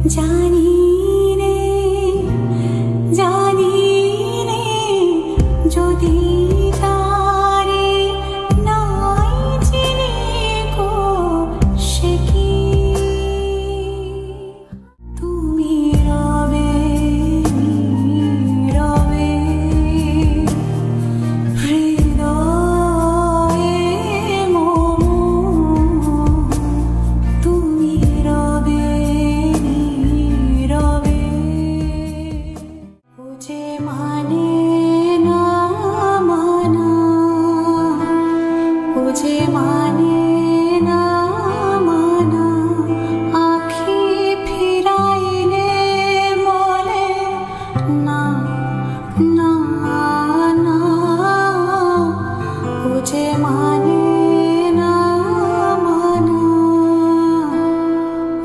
জানি রে জানি রে যদি তারে নাই চিনি গো সে কি তুমি রবে রবে হৃদয়ে মম তুমি রবে রবে ও যে মানে না মানা ও যে মানে না মানা আখি ফিরাইলে বলে না না না ও যে মানে না মানা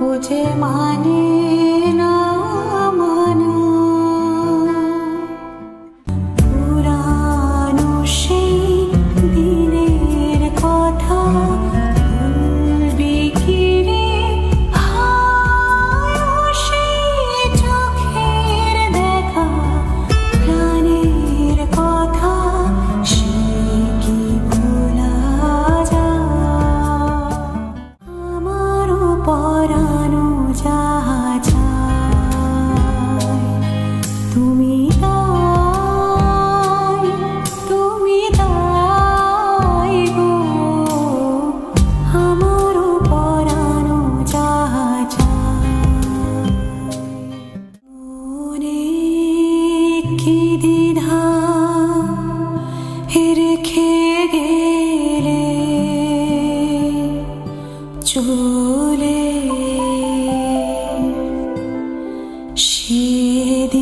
ও যে মানে না মানা পুরানো সেই দিনের কথা ভুলবি কি রে হায় ও সেই চোখের দেখা প্রাণের কথা সে কি ভোলা যায় আমারও পরানো যাহা চায় তুমি তাই গো আমারও পরানো যাহা চায় মনে কি দ্বিধা রেখে গেলে চলে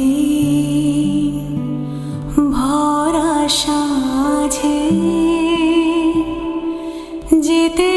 সেদিন ভরা সাঁঝে যেতে